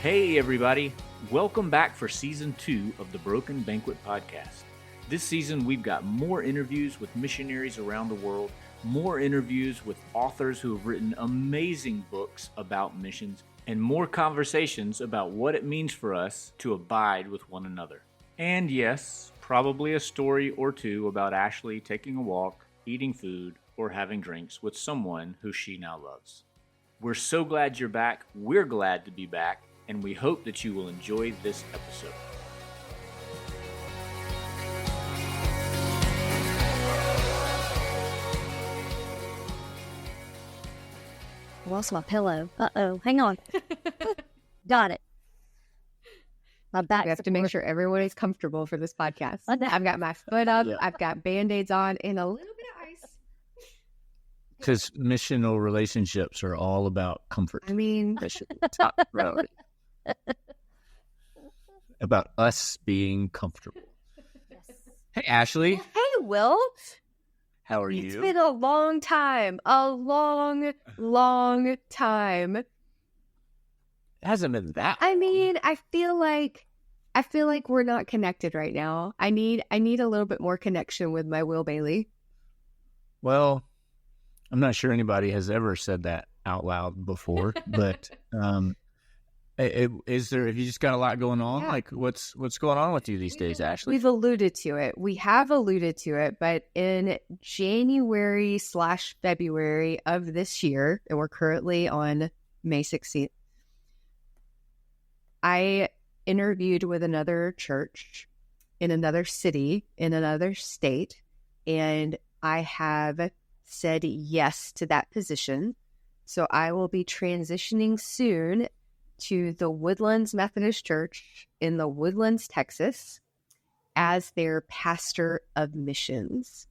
Hey everybody, welcome back for Season 2 of the Broken Banquet Podcast. This season we've got more interviews with missionaries around the world, more interviews with authors who have written amazing books about missions, and more conversations about what it means for us to abide with one another. And yes, probably a story or two about Ashley taking a walk, eating food, or having drinks with someone who she now loves. We're so glad you're back, we're glad to be back, and we hope that you will enjoy this episode. I lost my pillow. Uh-oh. Hang on. Got it. My back. We have to make sure everyone is comfortable for this podcast. I've got my foot up. Yeah. I've got Band-Aids on and a little bit of ice. Because missional relationships are all about comfort. I mean, Mission, top priority. About us being comfortable. Hey, Ashley. hey, Will. How are It's you? been a long time. A long, long time. It hasn't been that I long. mean, I feel like we're not connected right now. I need a little bit more connection with my Will Bailey. Well, I'm not sure anybody has ever said that out loud before, but is there? Have you just got a lot going on? Yeah. Like, what's going on with you these days, Ashley? We've alluded to it. We have alluded to it, but in January/February of this year, and we're currently on May 16th, I interviewed with another church in another city, in another state, and I have said yes to that position. So I will be transitioning soon to the Woodlands Methodist Church in the Woodlands, Texas, as their pastor of missions.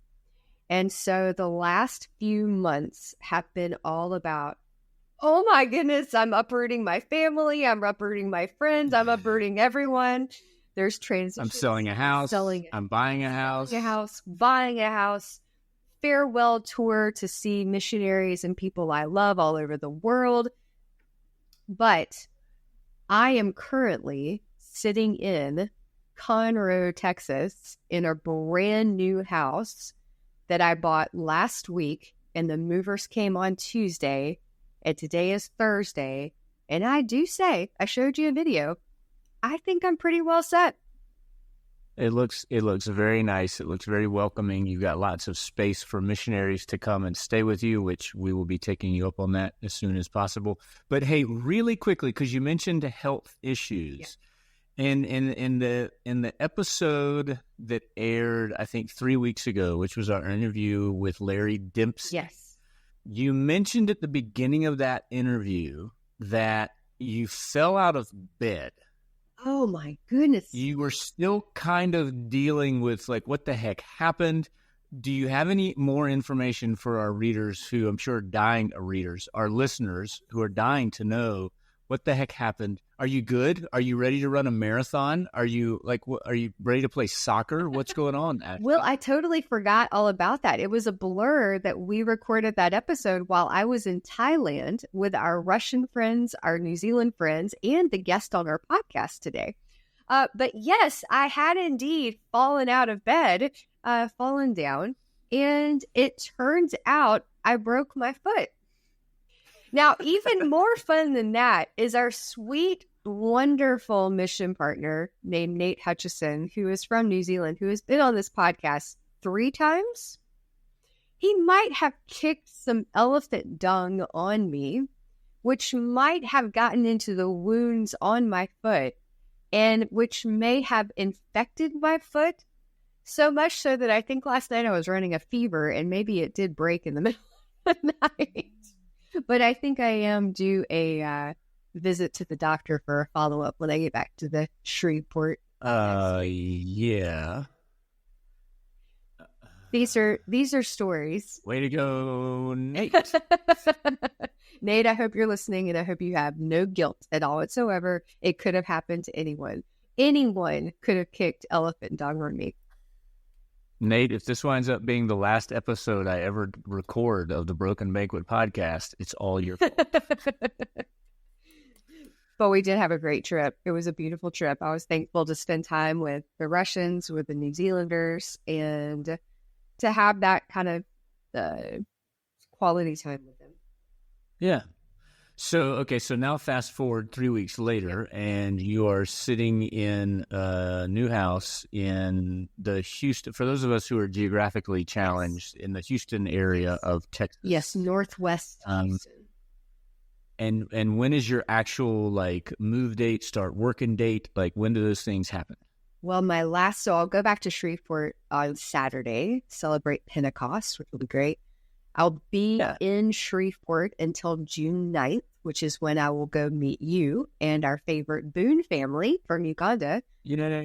And so the last few months have been all about, oh my goodness, I'm uprooting my family, I'm uprooting my friends, I'm uprooting everyone. There's transition. I'm selling a house. I'm buying a house. Buying a house, farewell tour to see missionaries and people I love all over the world. But I am currently sitting in Conroe, Texas, in a brand new house that I bought last week, and the movers came on Tuesday, and today is Thursday. And I do say, I showed you a video, I think I'm pretty well set. It looks very nice. It looks very welcoming. You've got lots of space for missionaries to come and stay with you, which we will be taking you up on that as soon as possible. But hey, really quickly, because you mentioned health issues, and in the episode that aired, I think 3 weeks ago, which was our interview with Larry Dempsey. Yes. You mentioned at the beginning of that interview that you fell out of bed. Oh my goodness. You were still kind of dealing with, like, what the heck happened? Do you have any more information for our readers who I'm sure our listeners who are dying to know what the heck happened? Are you good? Are you ready to run a marathon? Are you ready to play soccer? What's going on, Ashley? Well, I totally forgot all about that. It was a blur that we recorded that episode while I was in Thailand with our Russian friends, our New Zealand friends, and the guest on our podcast today. But yes, I had indeed fallen out of bed, fallen down, and it turns out I broke my foot. Now, even more fun than that is our sweet, wonderful mission partner named Nate Hutchison, who is from New Zealand, who has been on this podcast 3 times. He might have kicked some elephant dung on me, which might have gotten into the wounds on my foot, and which may have infected my foot, so much so that I think last night I was running a fever, and maybe it did break in the middle of the night. But I think I am due a visit to the doctor for a follow-up when I get back to the Shreveport. Yeah. These are stories. Way to go, Nate. Nate, I hope you're listening, and I hope you have no guilt at all whatsoever. It could have happened to anyone. Anyone could have kicked elephant dung on me. Nate, if this winds up being the last episode I ever record of the Broken Banquet podcast, it's all your fault. But we did have a great trip. It was a beautiful trip. I was thankful to spend time with the Russians, with the New Zealanders, and to have that kind of quality time with them. Yeah. So now fast forward 3 weeks later, and you are sitting in a new house in the Houston, for those of us who are geographically challenged, in the Houston area of Texas. Yes, Northwest Houston. And when is your actual move date, start working date? When do those things happen? Well, so I'll go back to Shreveport on Saturday, celebrate Pentecost, which will be great. I'll be in Shreveport until June 9th, which is when I will go meet you and our favorite Boone family from Uganda.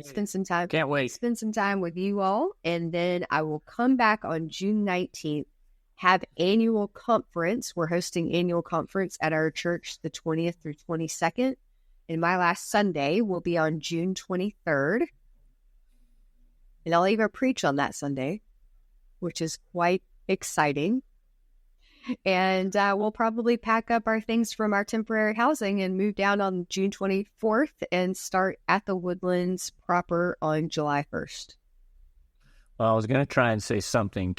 Spend some time. Can't wait. Spend some time with you all. And then I will come back on June 19th, have annual conference. We're hosting annual conference at our church the 20th through 22nd. And my last Sunday will be on June 23rd. And I'll even preach on that Sunday, which is quite exciting. And we'll probably pack up our things from our temporary housing and move down on June 24th and start at the Woodlands proper on July 1st. Well, I was going to try and say something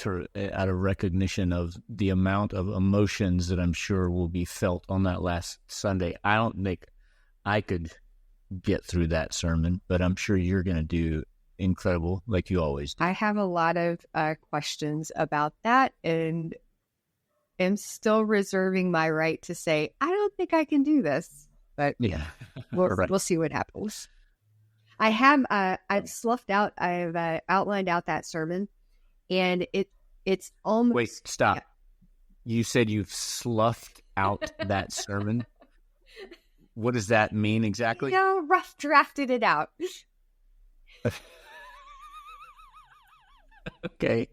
out of recognition of the amount of emotions that I'm sure will be felt on that last Sunday. I don't think I could get through that sermon, but I'm sure you're going to do incredible like you always do. I have a lot of questions about that, and am still reserving my right to say, I don't think I can do this, but we'll see what happens. I have, I've outlined out that sermon, and it's almost. Wait, stop. Yeah. You said you've sloughed out that sermon. What does that mean exactly? Rough drafted it out. Okay.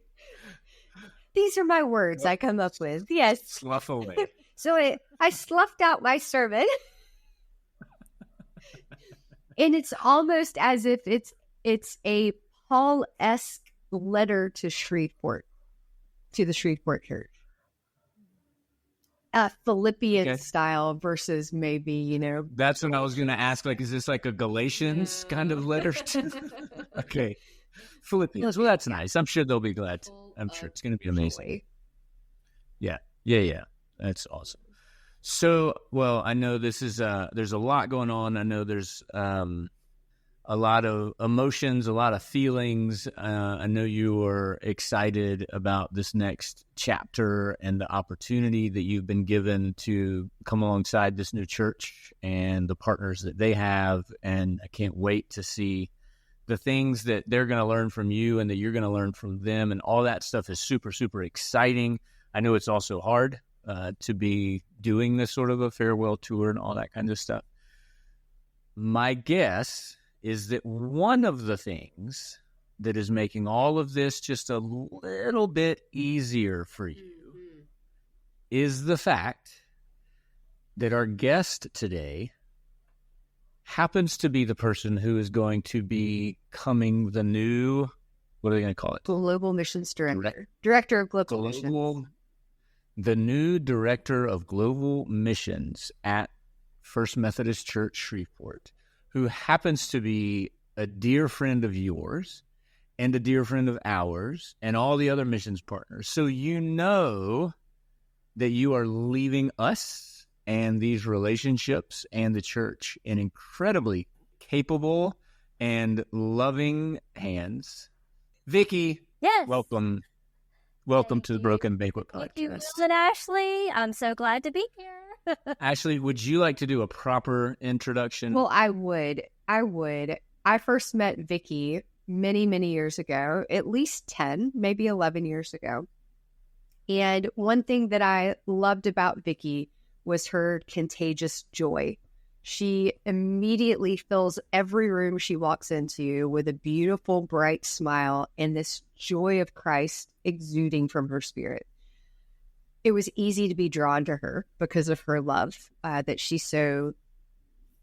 These are my words I come up with. Yes. Slough away. So I sloughed out my sermon. And it's almost as if it's a Paul-esque letter to Shreveport, to the Shreveport church. Philippian style versus maybe, That's what I was going to ask. Is this like a Galatians kind of letter? Okay. Philippians. Well, that's nice. I'm sure they'll be glad. I'm sure it's going to be amazing. Yeah. That's awesome. So, well, I know this is, there's a lot going on. I know there's a lot of emotions, a lot of feelings. I know you are excited about this next chapter and the opportunity that you've been given to come alongside this new church and the partners that they have. And I can't wait to see the things that they're going to learn from you and that you're going to learn from them. And all that stuff is super, super exciting. I know it's also hard to be doing this sort of a farewell tour and all that kind of stuff. My guess is that one of the things that is making all of this just a little bit easier for you is the fact that our guest today happens to be the person who is going to be becoming the new, what are they going to call it? Global Missions Director. Director of Global Missions. The new Director of Global Missions at First Methodist Church, Shreveport, who happens to be a dear friend of yours and a dear friend of ours and all the other missions partners. So you know that you are leaving us and these relationships and the church in incredibly capable and loving hands. Vicki, yes. Welcome to the Broken Banquet Podcast. Thank you, Will and Ashley. I'm so glad to be here. Ashley, would you like to do a proper introduction? Well, I would. I first met Vicki many, many years ago, at least 10, maybe 11 years ago. And one thing that I loved about Vicki was her contagious joy. She immediately fills every room she walks into with a beautiful, bright smile and this joy of Christ exuding from her spirit. It was easy to be drawn to her because of her love that she so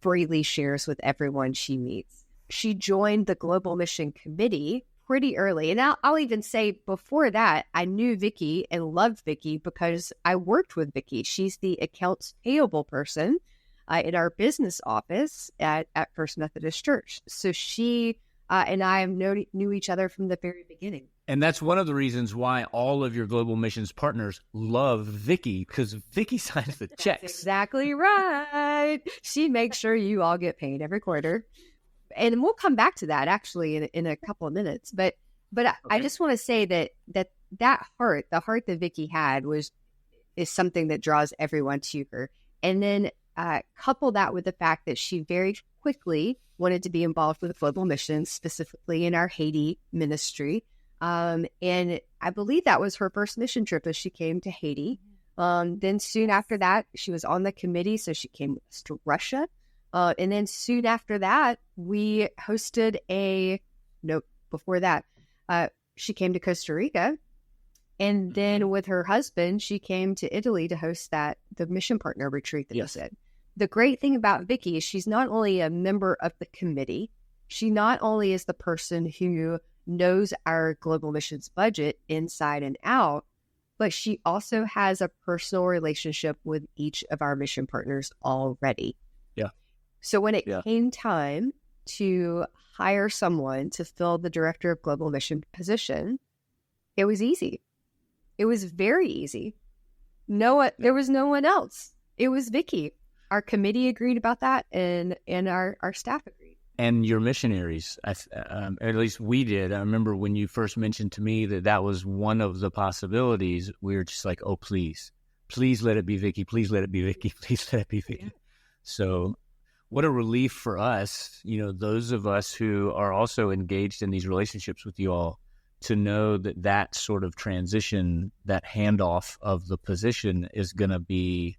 freely shares with everyone she meets. She joined the Global Mission Committee pretty early. And I'll even say before that, I knew Vicki and loved Vicki because I worked with Vicki. She's the Accounts Payable person in our business office at First Methodist Church. So she and I knew each other from the very beginning. And that's one of the reasons why all of your global missions partners love Vicki, because Vicki signs the checks. That's exactly right. She makes sure you all get paid every quarter. And we'll come back to that actually in a couple of minutes. But okay. I just want to say that heart, the heart that Vicki had is something that draws everyone to her. And then couple that with the fact that she very quickly wanted to be involved with global missions, specifically in our Haiti ministry. And I believe that was her first mission trip as she came to Haiti. Then soon after that, she was on the committee, so she came to Russia. And then soon after that, we hosted before that, she came to Costa Rica. And then with her husband, she came to Italy to host the mission partner retreat that was in. The great thing about Vicki is she's not only a member of the committee, she not only is the person who knows our global missions budget inside and out, but she also has a personal relationship with each of our mission partners already. Yeah. So when it came time to hire someone to fill the director of global mission position, it was easy. It was very easy. There was no one else. It was Vicki. Our committee agreed about that, and our staff agreed. And your missionaries, at least we did. I remember when you first mentioned to me that was one of the possibilities. We were just like, oh, please let it be Vicki. Please let it be Vicki. Please let it be Vicki. Yeah. So what a relief for us, those of us who are also engaged in these relationships with you all, to know that sort of transition, that handoff of the position is going to be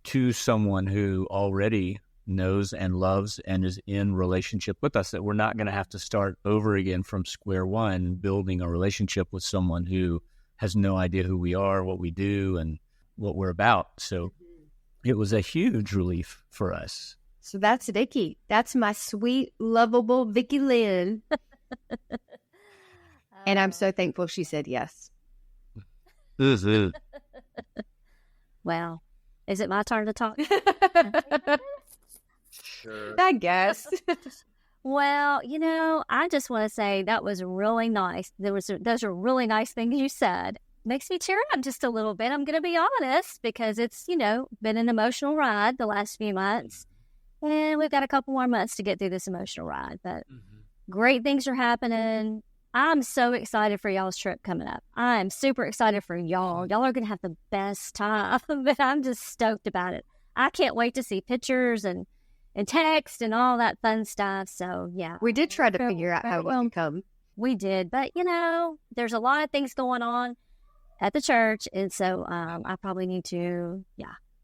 to someone who already knows and loves and is in relationship with us, that we're not going to have to start over again from square one, building a relationship with someone who has no idea who we are, what we do, and what we're about. So it was a huge relief for us. So that's Vicki. That's my sweet, lovable Vicki Lynn. And I'm so thankful she said yes. Well, is it my turn to talk? Sure. I guess. Well, I just want to say that was really nice. Those are really nice things you said. Makes me tear up just a little bit. I'm going to be honest, because it's, been an emotional ride the last few months. And we've got a couple more months to get through this emotional ride. But great things are happening. I'm so excited for y'all's trip coming up. I'm super excited for y'all. Y'all are going to have the best time, but I'm just stoked about it. I can't wait to see pictures and text and all that fun stuff. So, yeah. We did try to figure out how we can come. We did, but, there's a lot of things going on at the church, and so I probably need to,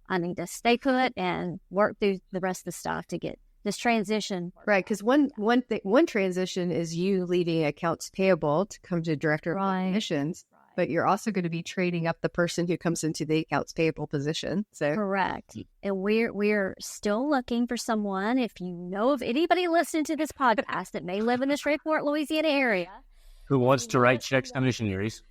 I need to stay put and work through the rest of the stuff to get this transition. Right, because one transition is you leaving Accounts Payable to come to Director of Missions, but you're also going to be training up the person who comes into the Accounts Payable position. So correct, and we're still looking for someone. If you know of anybody listening to this podcast that may live in the Shreveport, Louisiana area, who wants to write checks to missionaries?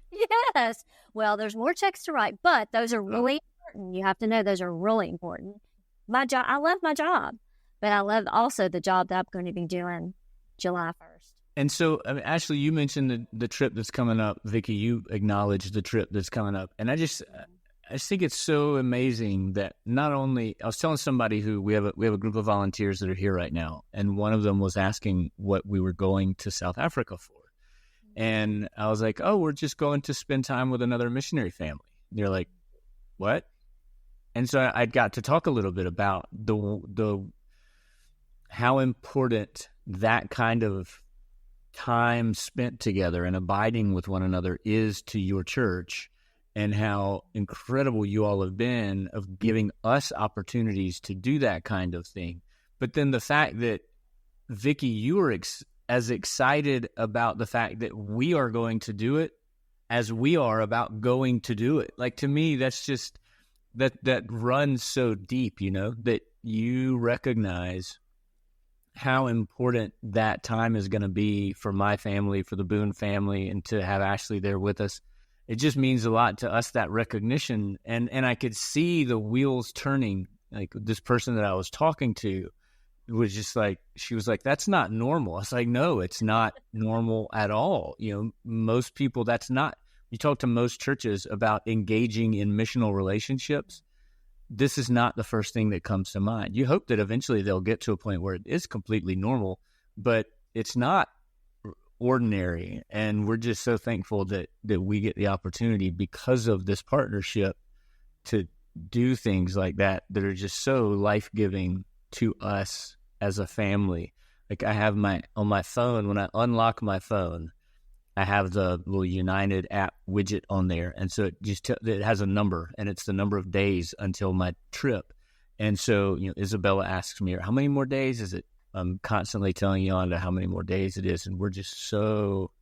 Yes. Well, there's more checks to write, but those are really important. You have to know those are really important. My job, I love my job. But I love also the job that I'm going to be doing July 1st. And so, Ashley, you mentioned the trip that's coming up. Vicki, you acknowledged the trip that's coming up. And I just think it's so amazing that not only, I was telling somebody who we have a group of volunteers that are here right now, and one of them was asking what we were going to South Africa for. And I was like, oh, we're just going to spend time with another missionary family. And they're like, what? And so I got to talk a little bit about the how important that kind of time spent together and abiding with one another is to your church, and how incredible you all have been of giving us opportunities to do that kind of thing. But then the fact that, Vicki, you are as excited about the fact that we are going to do it as we are about going to do it. Like, to me, that's just, that runs so deep, that you recognize how important that time is going to be for my family, for the Boone family, and to have Ashley there with us. It just means a lot to us, that recognition. And I could see the wheels turning like this person that I was talking to was just like, she was like, that's not normal. I was like, no, it's not normal at all. You know, most people, that's not, you talk to most churches about engaging in missional relationships. This is not the first thing that comes to mind. You hope that eventually they'll get to a point where it is completely normal, but it's not ordinary. And we're just so thankful that we get the opportunity because of this partnership to do things like that are just so life-giving to us as a family. Like I have on my phone, when I unlock my phone, I have the little United app widget on there. And so it just it has a number, and it's the number of days until my trip. And so, you know, Isabella asks me, how many more days is it? I'm constantly telling Yolanda how many more days it is. And we're just so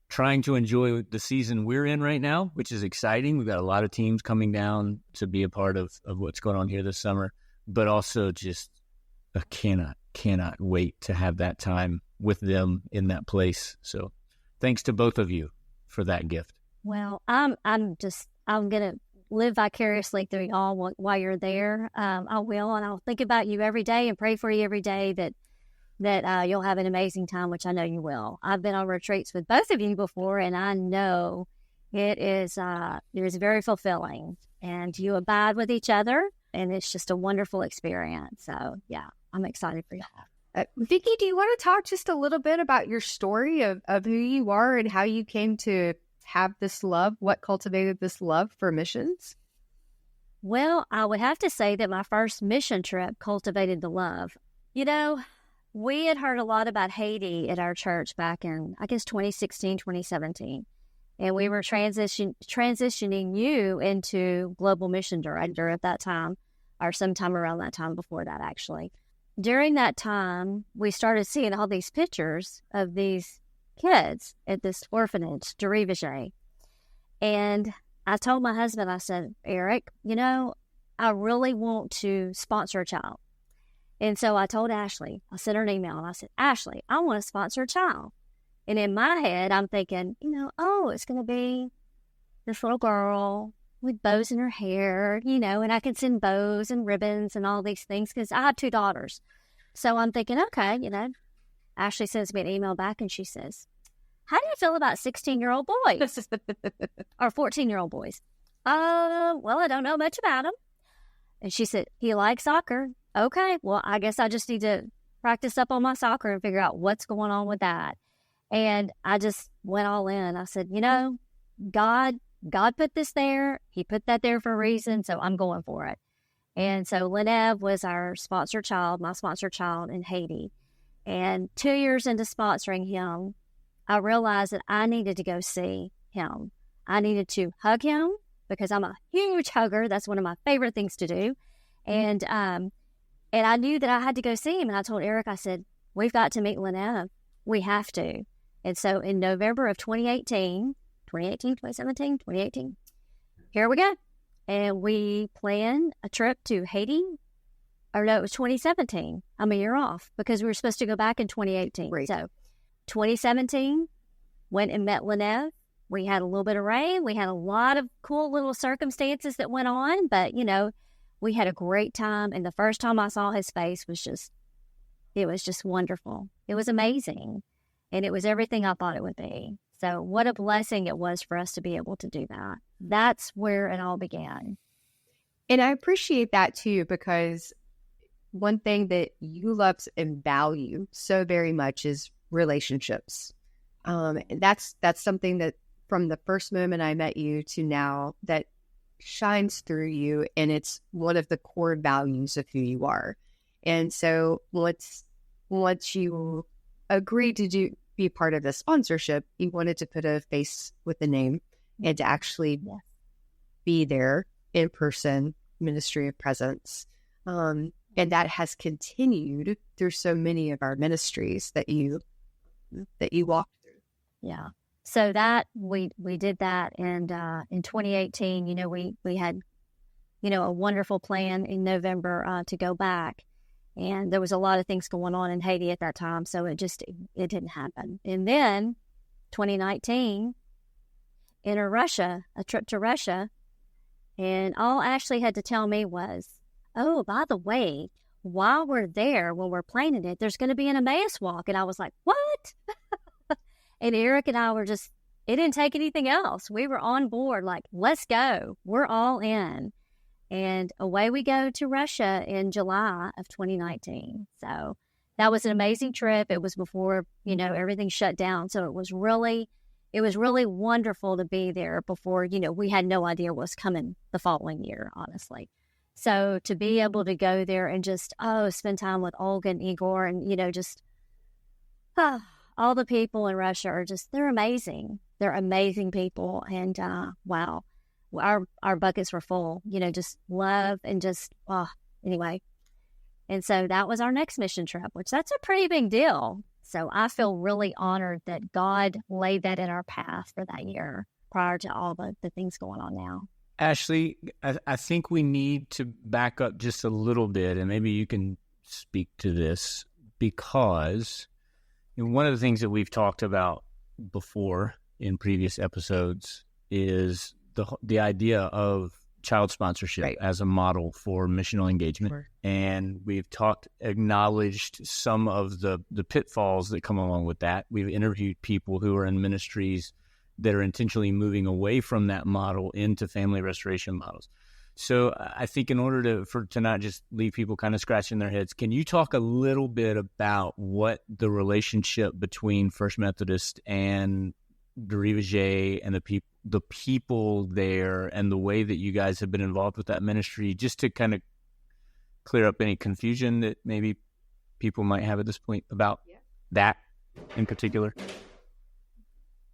trying to enjoy the season we're in right now, which is exciting. We've got a lot of teams coming down to be a part of what's going on here this summer, but also just cannot wait to have that time with them in that place. So thanks to both of you for that gift. Well, I'm going to live vicariously through y'all while you're there. I will, and I'll think about you every day and pray for you every day that you'll have an amazing time, which I know you will. I've been on retreats with both of you before, and I know it is very fulfilling, and you abide with each other, and it's just a wonderful experience. So yeah, I'm excited for y'all. Vicki, do you want to talk just a little bit about your story of who you are and how you came to have this love? What cultivated this love for missions? Well, I would have to say that my first mission trip cultivated the love. You know, we had heard a lot about Haiti at our church back in, I guess, 2016, 2017. And we were transitioning you into global mission director at that time, or sometime around that time before that, actually. During that time, we started seeing all these pictures of these kids at this orphanage, Derivage. And I told my husband, I said, Eric, you know, I really want to sponsor a child. And so I told Ashley, I sent her an email, and I said, Ashley, I want to sponsor a child. And in my head, I'm thinking, you know, oh, it's going to be this little girl with bows in her hair, you know, and I can send bows and ribbons and all these things because I have 2 daughters. So I'm thinking, okay, you know, Ashley sends me an email back and she says, how do you feel about 16-year-old boys or 14-year-old boys? Well, I don't know much about them. And she said, he likes soccer. Okay, well, I guess I just need to practice up on my soccer and figure out what's going on with that. And I just went all in. I said, you know, God put this there. He put that there for a reason, so I'm going for it. And so Lenev was our sponsor child, my sponsor child in Haiti. And 2 years into sponsoring him, I realized that I needed to go see him. I needed to hug him because I'm a huge hugger. That's one of my favorite things to do. And I knew that I had to go see him. And I told Eric, I said, we've got to meet Lenev. We have to. And so in November of 2018, here we go. And we planned a trip to Haiti. Or no, it was 2017. I'm a year off because we were supposed to go back in 2018. Right. So 2017, went and met Lenev. We had a little bit of rain. We had a lot of cool little circumstances that went on. But, you know, we had a great time. And the first time I saw his face was just wonderful. It was amazing. And it was everything I thought it would be. So what a blessing it was for us to be able to do that. That's where it all began. And I appreciate that too, because one thing that you love and value so very much is relationships. That's something that from the first moment I met you to now that shines through you, and it's one of the core values of who you are. And so once you agreed to be part of the sponsorship, you wanted to put a face with the name and to actually be there in person, ministry of presence. And that has continued through so many of our ministries that you walked through. Yeah. So that we did that, and in 2018, you know, we had, you know, a wonderful plan in November to go back, and there was a lot of things going on in Haiti at that time, so it didn't happen. And then 2019, enter Russia, a trip to Russia, and all Ashley had to tell me was, oh, by the way, while we're there, when we're planning it, there's going to be an Emmaus walk. And I was like, what? And Eric and I were just, it didn't take anything else. We were on board, like, let's go. We're all in. And away we go to Russia in July of 2019. So that was an amazing trip. It was before, everything shut down. So it was really wonderful to be there before, we had no idea what was coming the following year, honestly. So to be able to go there and just, spend time with Olga and Igor and, all the people in Russia are just, they're amazing. They're amazing people. And wow, our buckets were full, just love and just, anyway. And so that was our next mission trip, which that's a pretty big deal. So I feel really honored that God laid that in our path for that year prior to all the things going on now. Ashley, I think we need to back up just a little bit, and maybe you can speak to this, because one of the things that we've talked about before in previous episodes is the idea of child sponsorship as a model for missional engagement. Sure. And we've acknowledged some of the pitfalls that come along with that. We've interviewed people who are in ministries that are intentionally moving away from that model into family restoration models. So I think in order to not just leave people kind of scratching their heads, can you talk a little bit about what the relationship between First Methodist and Derivager and the people there and the way that you guys have been involved with that ministry, just to kind of clear up any confusion that maybe people might have at this point about that in particular?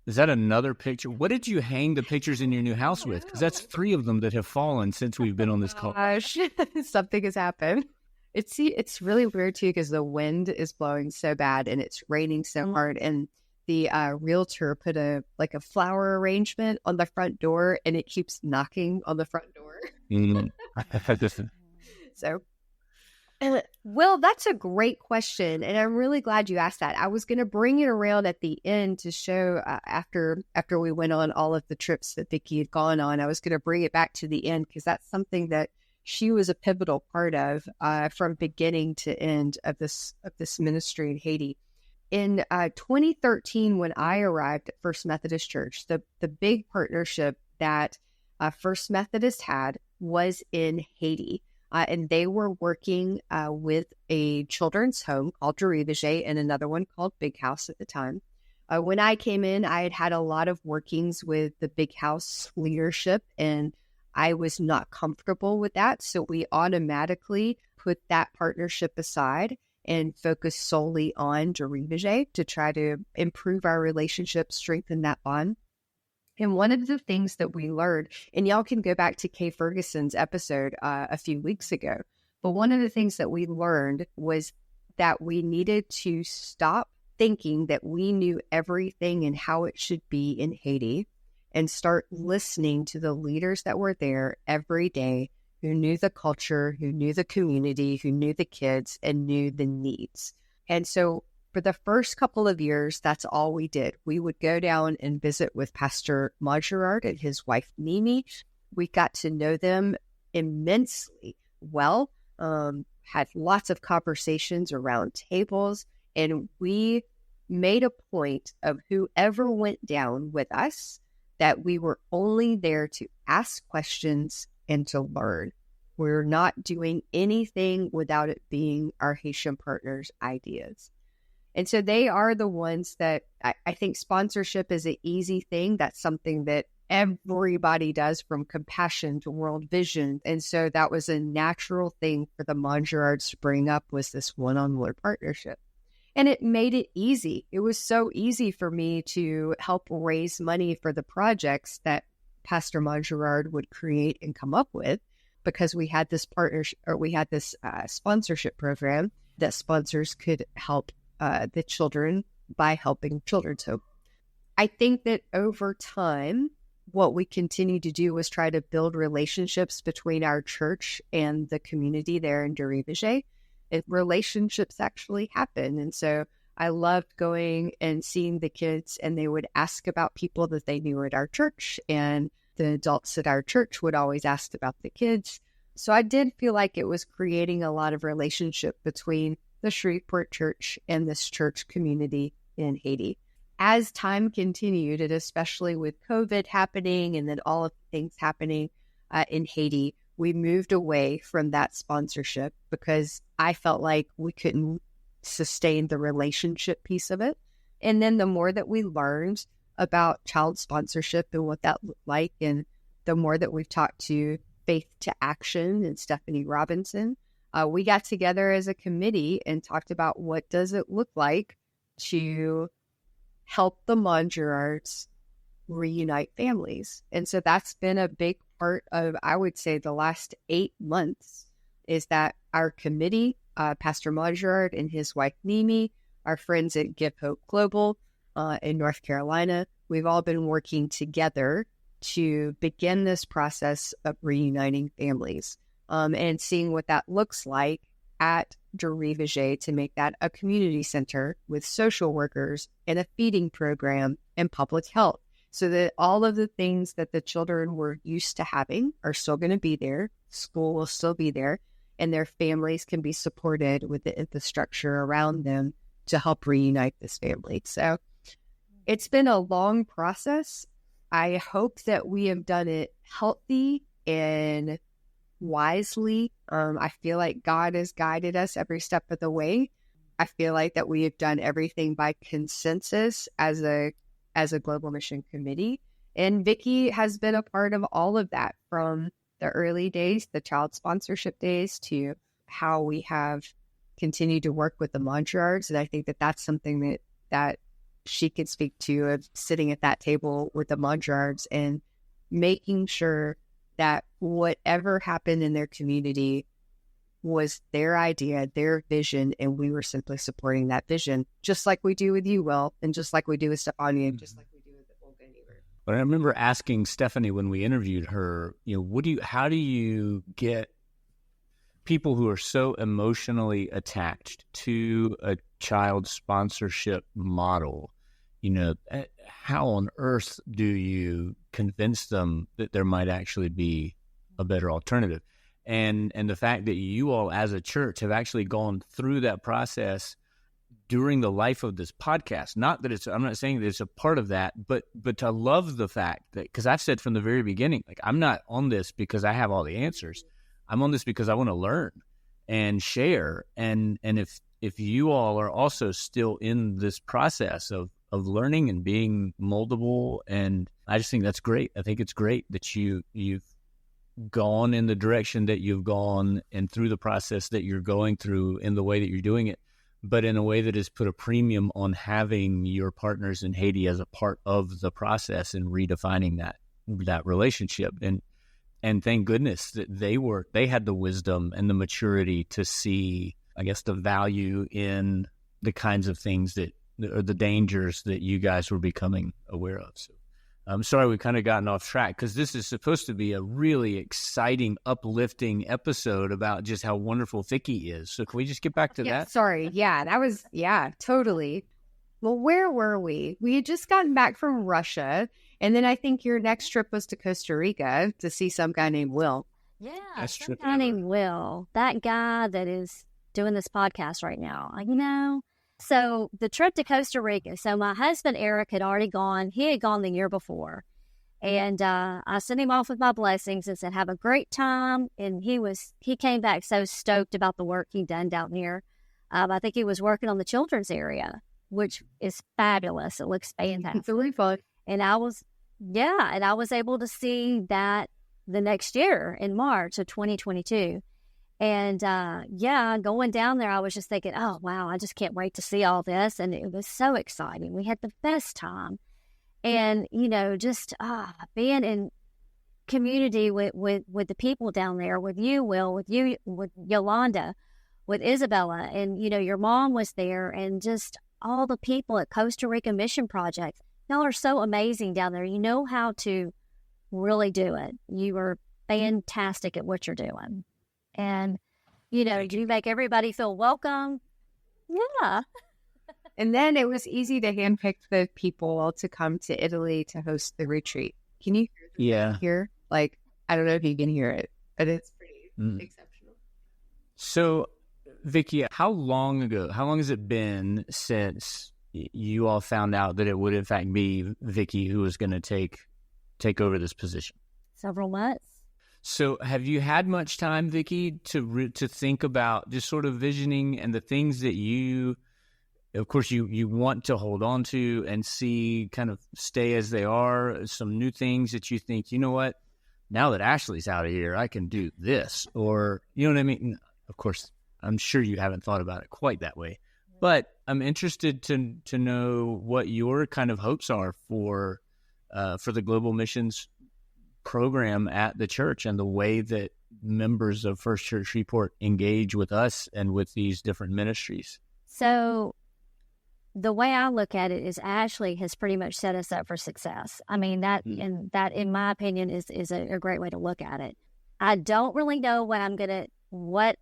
Is that another picture? What did you hang the pictures in your new house with? Because that's 3 of them that have fallen since we've been on this call. Gosh, something has happened. It's really weird too, because the wind is blowing so bad and it's raining so hard. And the realtor put a flower arrangement on the front door, and it keeps knocking on the front door. So, well, that's a great question, and I'm really glad you asked that. I was going to bring it around at the end to show after we went on all of the trips that Vicki had gone on. I was going to bring it back to the end, because that's something that she was a pivotal part of from beginning to end of this ministry in Haiti. In 2013, when I arrived at First Methodist Church, the big partnership that First Methodist had was in Haiti. And they were working with a children's home called Derivager and another one called Big House at the time. When I came in, I had a lot of workings with the Big House leadership, and I was not comfortable with that. So we automatically put that partnership aside and focus solely on Derivager to try to improve our relationship, strengthen that bond. And one of the things that we learned, and y'all can go back to Kay Ferguson's episode a few weeks ago, but one of the things that we learned was that we needed to stop thinking that we knew everything and how it should be in Haiti, and start listening to the leaders that were there every day, who knew the culture, who knew the community, who knew the kids, and knew the needs. And so for the first couple of years, that's all we did. We would go down and visit with Pastor Mongerard and his wife, Mimi. We got to know them immensely well, had lots of conversations around tables, and we made a point of whoever went down with us that we were only there to ask questions and to learn. We're not doing anything without it being our Haitian partners' ideas. And so they are the ones that I think sponsorship is an easy thing. That's something that everybody does, from compassion to world vision. And so that was a natural thing for the Mongerards to bring up, was this one-on-one partnership. And it made it easy. It was so easy for me to help raise money for the projects that Pastor Mongerard would create and come up with, because we had this partnership, or we had this sponsorship program that sponsors could help the children by helping children. So I think that over time, what we continue to do is try to build relationships between our church and the community there in Derivager. Relationships actually happen. And so I loved going and seeing the kids, and they would ask about people that they knew at our church, and the adults at our church would always ask about the kids. So I did feel like it was creating a lot of relationship between the Shreveport church and this church community in Haiti. As time continued, and especially with COVID happening and then all of the things happening in Haiti, we moved away from that sponsorship because I felt like we couldn't sustain the relationship piece of it. And then the more that we learned about child sponsorship and what that looked like, and the more that we've talked to Faith to Action and Stephanie Robinson, we got together as a committee and talked about what does it look like to help the Mondurards reunite families. And so that's been a big part of, I would say, the last 8 months, is that our committee, Pastor Mondurard and his wife Mimi, our friends at Give Hope Global in North Carolina, we've all been working together to begin this process of reuniting families and seeing what that looks like at de Riviere to make that a community center with social workers and a feeding program and public health, so that all of the things that the children were used to having are still going to be there. School will still be there, and their families can be supported with the infrastructure around them to help reunite this family. So it's been a long process. I hope that we have done it healthy and wisely. I feel like God has guided us every step of the way. I feel like that we have done everything by consensus as a global mission committee. And Vicki has been a part of all of that, from the early days, the child sponsorship days, to how we have continued to work with the Mondurards. And I think that that's something that she could speak to, of sitting at that table with the Mondurards and making sure that whatever happened in their community was their idea, their vision, and we were simply supporting that vision, just like we do with you, Will, and just like we do with Stefania, and just like we do with the Olga neighbor. But I remember asking Stephanie when we interviewed her, how do you get people who are so emotionally attached to a child sponsorship model? How on earth do you convince them that there might actually be a better alternative? And the fact that you all as a church have actually gone through that process during the life of this podcast. Not that I'm not saying that it's a part of that, but to love the fact that, because I've said from the very beginning, like, I'm not on this because I have all the answers. I'm on this because I want to learn and share. And if you all are also still in this process of learning and being moldable, and I just think that's great. I think it's great that you've gone in the direction that you've gone and through the process that you're going through in the way that you're doing it, but in a way that has put a premium on having your partners in Haiti as a part of the process and redefining that relationship. And thank goodness that they had the wisdom and the maturity to see, I guess, the value in the kinds of things or the dangers that you guys were becoming aware of. So I'm sorry we kind of gotten off track, because this is supposed to be a really exciting, uplifting episode about just how wonderful Vicki is. So can we just get back to that? Sorry. Yeah, totally. Well, where were we? We had just gotten back from Russia. And then I think your next trip was to Costa Rica to see some guy named Will. Yeah, That's some true. guy named Will. That guy that is doing this podcast right now. So the trip to Costa Rica, so my husband, Eric, had already gone. He had gone the year before. And I sent him off with my blessings and said, have a great time. And he came back so stoked about the work he'd done down here. I think he was working on the children's area, which is fabulous. It looks fantastic. It's really fun. And I was able to see that the next year in March of 2022. And going down there, I was just thinking, oh, wow, I just can't wait to see all this. And it was so exciting. We had the best time. And, just being in community with the people down there, with you, Will, with Yolanda, with Isabella. And, your mom was there, and just all the people at Costa Rica Mission Project. Y'all are so amazing down there. You know how to really do it. You are fantastic at what you're doing. And, you make everybody feel welcome. Yeah. And then it was easy to handpick the people to come to Italy to host the retreat. Can you hear Yeah. here? Like, I don't know if you can hear it, but it's pretty. exceptional. So, Vicki, how long has it been since you all found out that it would in fact be Vicki who was going to take over this position? Several months. So have you had much time, Vicki, to think about just sort of visioning and the things that you, of course, you want to hold on to and see kind of stay as they are, some new things that you think, you know what, now that Ashley's out of here, I can do this, or, you know what I mean? Of course, I'm sure you haven't thought about it quite that way, but I'm interested to know what your kind of hopes are for the global missions program at the church and the way that members of First Church Shreveport engage with us and with these different ministries. So the way I look at it is Ashley has pretty much set us up for success. I mean, that in my opinion is a great way to look at it. I don't really know what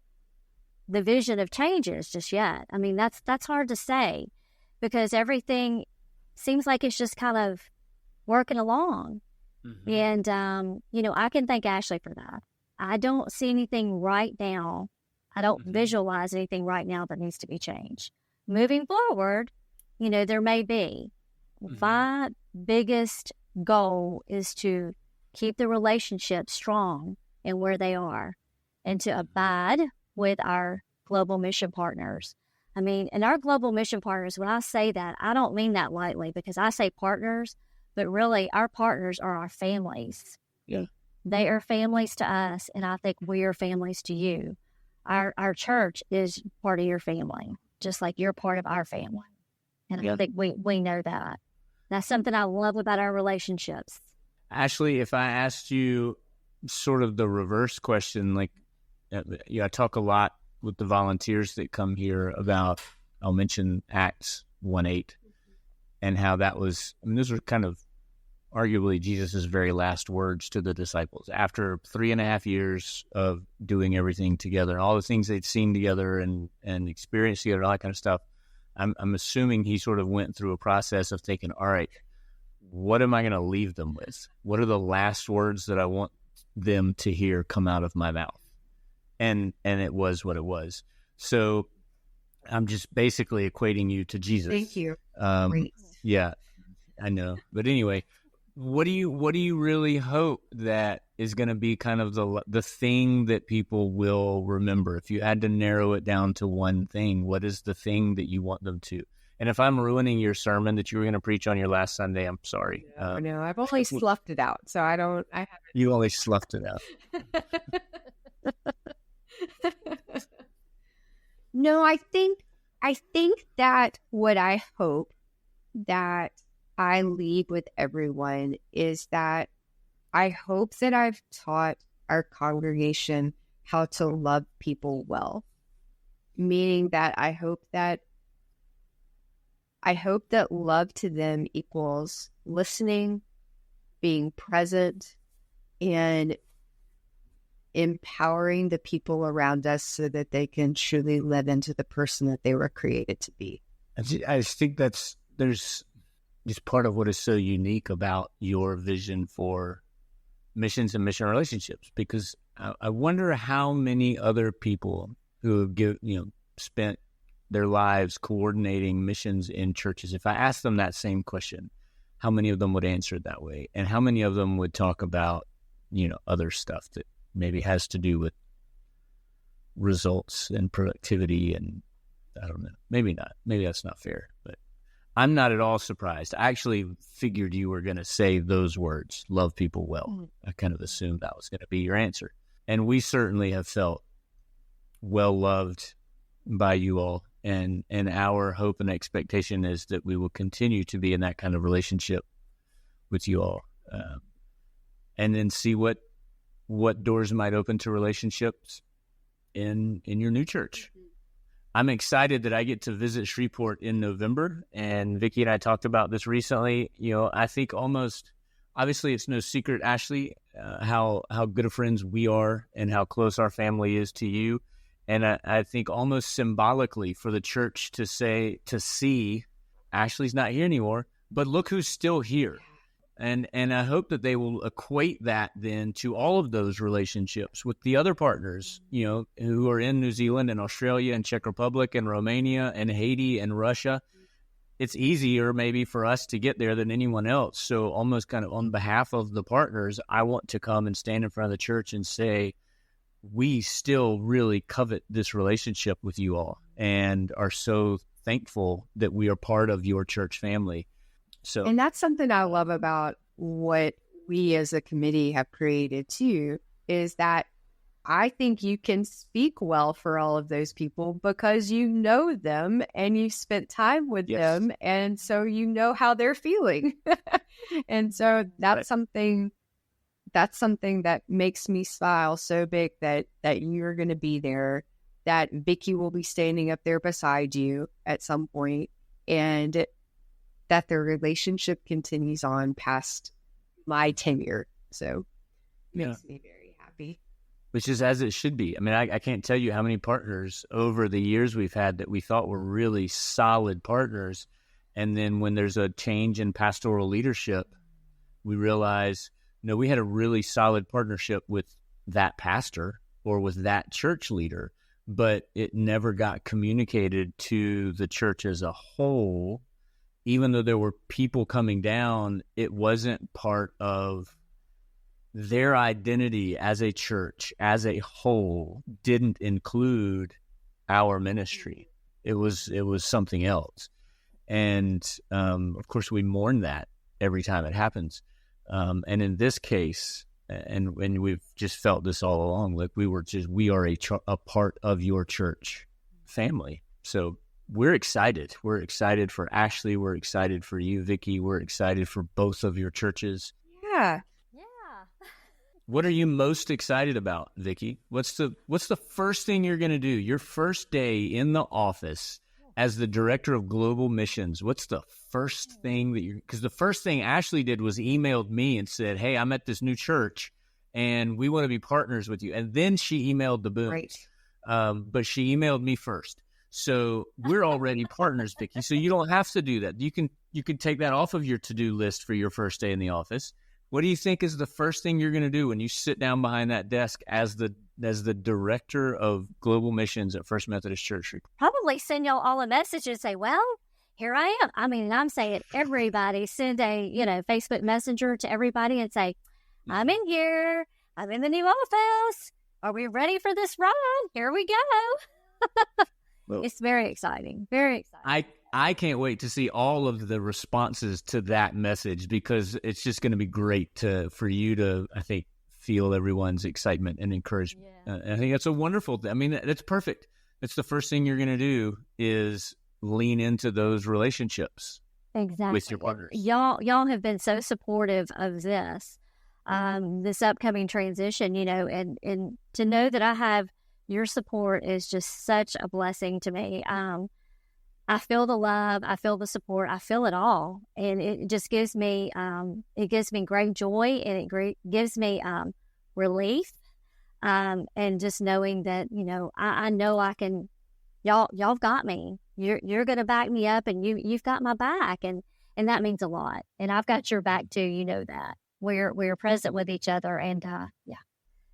the vision of change is just yet. I mean, that's hard to say because everything seems like it's just kind of working along. And, I can thank Ashley for that. I don't see anything right now. I don't visualize anything right now that needs to be changed. Moving forward, there may be. My biggest goal is to keep the relationship strong and where they are and to abide with our global mission partners. I mean, and our global mission partners, when I say that, I don't mean that lightly because I say partners, but really our partners are our families. Yeah. They are families to us, and I think we are families to you. Our church is part of your family, just like you're part of our family. And I think we know that. That's something I love about our relationships. Ashley, if I asked you sort of the reverse question, like, I talk a lot with the volunteers that come here about, I'll mention Acts 1:8 and how that was, those were kind of arguably Jesus' very last words to the disciples after 3.5 years of doing everything together, all the things they'd seen together and experienced together, all that kind of stuff. I'm assuming he sort of went through a process of thinking, all right, what am I going to leave them with? What are the last words that I want them to hear come out of my mouth? And it was what it was. So I'm just basically equating you to Jesus. Thank you. Great. Yeah, I know. But anyway, what do you really hope that is going to be kind of the thing that people will remember? If you had to narrow it down to one thing, what is the thing that you want them to? And if I'm ruining your sermon that you were going to preach on your last Sunday, I'm sorry. No, I've only sloughed it out, so I haven't. You only sloughed it out. No, I think that what I hope that I leave with everyone is that I hope that I've taught our congregation how to love people well. Meaning that I hope that love to them equals listening, being present, and empowering the people around us so that they can truly live into the person that they were created to be. I think there's just part of what is so unique about your vision for missions and mission relationships, because I wonder how many other people who have spent their lives coordinating missions in churches, if I asked them that same question, how many of them would answer it that way? And how many of them would talk about, other stuff that maybe has to do with results and productivity? And I don't know, maybe not. Maybe that's not fair, but I'm not at all surprised. I actually figured you were going to say those words, love people well. I kind of assumed that was going to be your answer. And we certainly have felt well loved by you all. And our hope and expectation is that we will continue to be in that kind of relationship with you all. And then see what doors might open to relationships in your new church. I'm excited that I get to visit Shreveport in November, and Vicki and I talked about this recently. I think obviously it's no secret, Ashley, how good of friends we are and how close our family is to you. And I think almost symbolically for the church to see Ashley's not here anymore, but look who's still here. And I hope that they will equate that then to all of those relationships with the other partners, who are in New Zealand and Australia and Czech Republic and Romania and Haiti and Russia. It's easier maybe for us to get there than anyone else. So almost kind of on behalf of the partners, I want to come and stand in front of the church and say, we still really covet this relationship with you all and are so thankful that we are part of your church family. So, and that's something I love about what we as a committee have created too, is that I think you can speak well for all of those people because you know them and you've spent time with them. And so you know how they're feeling. And so that's something that makes me smile so big that you're going to be there, that Vicki will be standing up there beside you at some point, and that their relationship continues on past my tenure. So it makes me very happy. Which is as it should be. I mean, I can't tell you how many partners over the years we've had that we thought were really solid partners. And then when there's a change in pastoral leadership, we realize, no, we had a really solid partnership with that pastor or with that church leader, but it never got communicated to the church as a whole. Even though there were people coming down, it wasn't part of their identity as a church, as a whole, didn't include our ministry. It was something else. And, of course, we mourn that every time it happens. And in this case, and we've just felt this all along, like we are a part of your church family. So we're excited. We're excited for Ashley. We're excited for you, Vicki. We're excited for both of your churches. Yeah. What are you most excited about, Vicki? What's the first thing you're going to do? Your first day in the office as the director of global missions. What's the first thing because the first thing Ashley did was emailed me and said, hey, I'm at this new church and we want to be partners with you. And then she emailed the Boones. Right. But she emailed me first. So we're already partners, Vicki. So you don't have to do that. You can take that off of your to-do list for your first day in the office. What do you think is the first thing you're going to do when you sit down behind that desk as the director of global missions at First Methodist Church? Probably send y'all all a message and say, well, here I am. I mean, I'm saying everybody send a, Facebook Messenger to everybody and say, I'm in here. I'm in the new office. Are we ready for this run? Here we go. Well, it's very exciting. Very exciting. I can't wait to see all of the responses to that message, because it's just going to be great for you to, I think, feel everyone's excitement and encouragement. Yeah. I think that's a wonderful thing. I mean, that's perfect. That's the first thing you're going to do is lean into those relationships. Exactly. With your partners. Y'all have been so supportive of this upcoming transition, and to know that I have your support is just such a blessing to me. I feel the love, I feel the support, I feel it all, and it just gives me great joy, and it gives me relief, and just knowing that I know I can. Y'all got me. You're going to back me up, and you've got my back, and that means a lot. And I've got your back too. You know that we're present with each other, and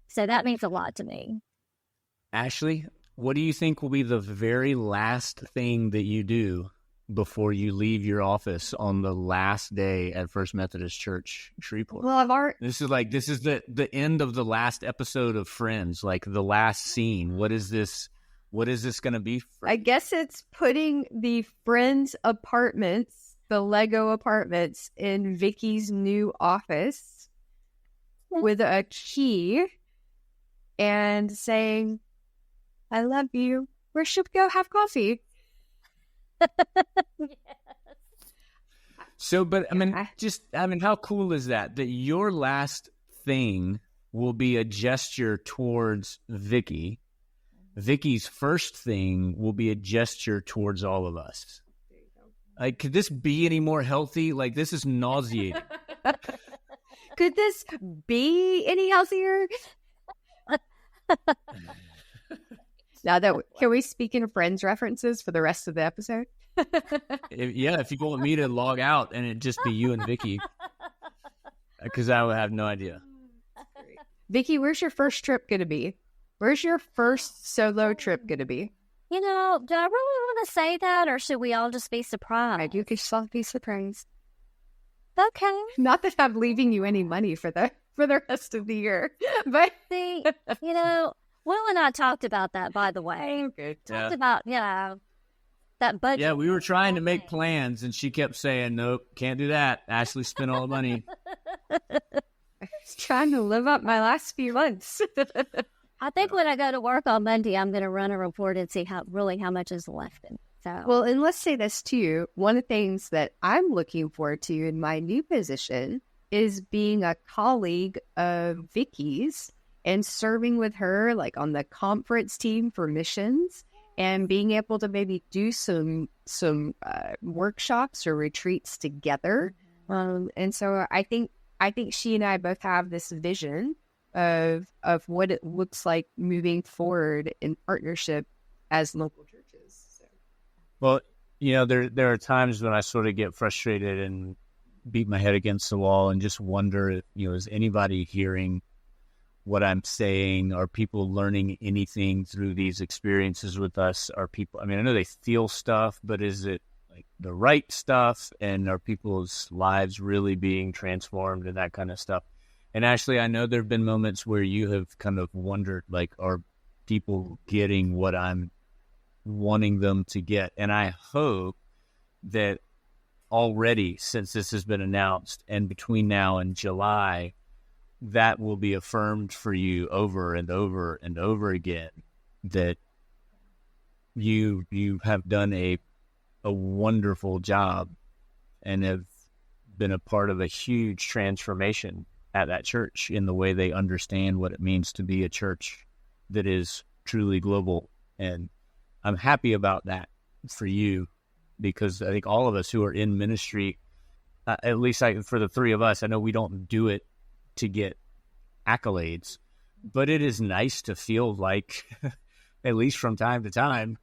so that means a lot to me. Ashley, what do you think will be the very last thing that you do before you leave your office on the last day at First Methodist Church, Shreveport? Well, This is the end of the last episode of Friends, like the last scene. What is this going to be? I guess it's putting the Friends apartments, the Lego apartments, in Vicki's new office with a key and saying, I love you. Where should we go have coffee? Yes. So, but how cool is that? That your last thing will be a gesture towards Vicki. Vicki's first thing will be a gesture towards all of us. There you go. Like, could this be any more healthy? Like, this is nauseating. Could this be any healthier? Now that can we speak in Friends references for the rest of the episode? If you want me to log out and it just be you and Vicki. because I would have no idea. Vicki, where's your first trip going to be? Where's your first solo trip going to be? You know, do I really want to say that, or should we all just be surprised? You could just be surprised. Okay. Not that I'm leaving you any money for the rest of the year, but See, you know, Will and I talked about that, by the way. okay. Talked about, you know, that budget. Yeah, we were trying to make plans, and she kept saying, nope, can't do that. Ashley spent all the money. I was trying to live up my last few months. I think when I go to work on Monday, I'm going to run a report and see how much is left. So, Well, and let's say this too. One of the things that I'm looking forward to in my new position is being a colleague of Vicki's and serving with her, like on the conference team for missions, and being able to maybe do some workshops or retreats together. And so I think she and I both have this vision of what it looks like moving forward in partnership as local churches. So. Well, you know, there are times when I sort of get frustrated and beat my head against the wall and just wonder if, you know, is anybody hearing what I'm saying? Are people learning anything through these experiences with us? Are people, I mean, I know they feel stuff, but is it like the right stuff? And are people's lives really being transformed and that kind of stuff? And Ashley, I know there have been moments where you have kind of wondered, like, are people getting what I'm wanting them to get? And I hope that already, since this has been announced, and between now and July, that will be affirmed for you over and over and over again, that you have done a wonderful job and have been a part of a huge transformation at that church in the way they understand what it means to be a church that is truly global. And I'm happy about that for you, because I think all of us who are in ministry, at least for the three of us, I know we don't do it to get accolades, but it is nice to feel like, at least from time to time,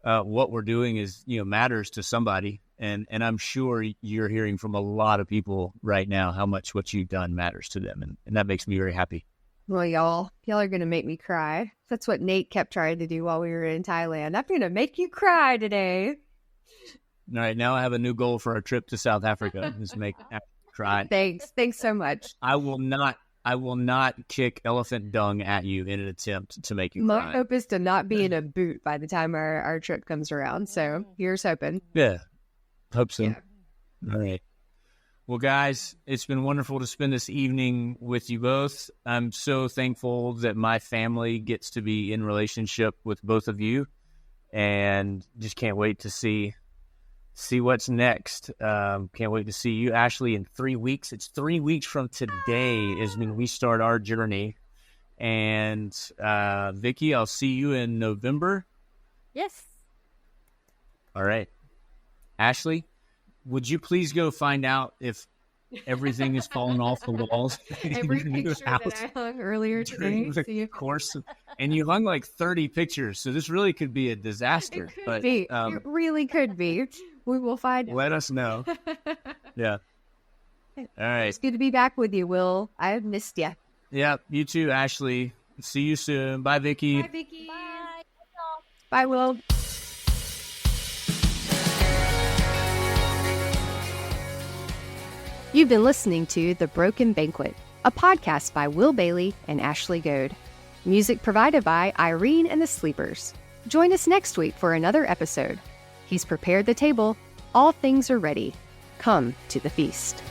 what we're doing is, you know, matters to somebody. And I'm sure you're hearing from a lot of people right now how much what you've done matters to them. And that makes me very happy. Well, y'all are going to make me cry. That's what Nate kept trying to do while we were in Thailand. I'm going to make you cry today. All right. Now I have a new goal for our trip to South Africa. Is make Ashley cry. Thanks so much. I will not kick elephant dung at you in an attempt to make you My cry. hope is to not be in a boot by the time our trip comes around. So here's hoping. Yeah. Hope so. Yeah. All right. Well, guys, it's been wonderful to spend this evening with you both. I'm so thankful that my family gets to be in relationship with both of you, and just can't wait to see what's next. Can't wait to see you, Ashley, in 3 weeks. It's 3 weeks from today is when we start our journey. And Vicki, I'll see you in November. yes. All right. Ashley, would you please go find out if everything is falling off the walls? Every in your picture house that I hung earlier during today. the course, and you hung like 30 pictures, so this really could be a disaster. It could But be. It really could be. We will find out. let us know. Yeah. All right. It's good to be back with you, Will. I have missed you. Yeah. You too, Ashley. See you soon. Bye, Vicki. Bye, Vicki. Bye. Bye, Will. You've been listening to The Broken Banquet, a podcast by Will Bailey and Ashley Goad. Music provided by Irene and the Sleepers. Join us next week for another episode. He's prepared the table. All things are ready. Come to the feast.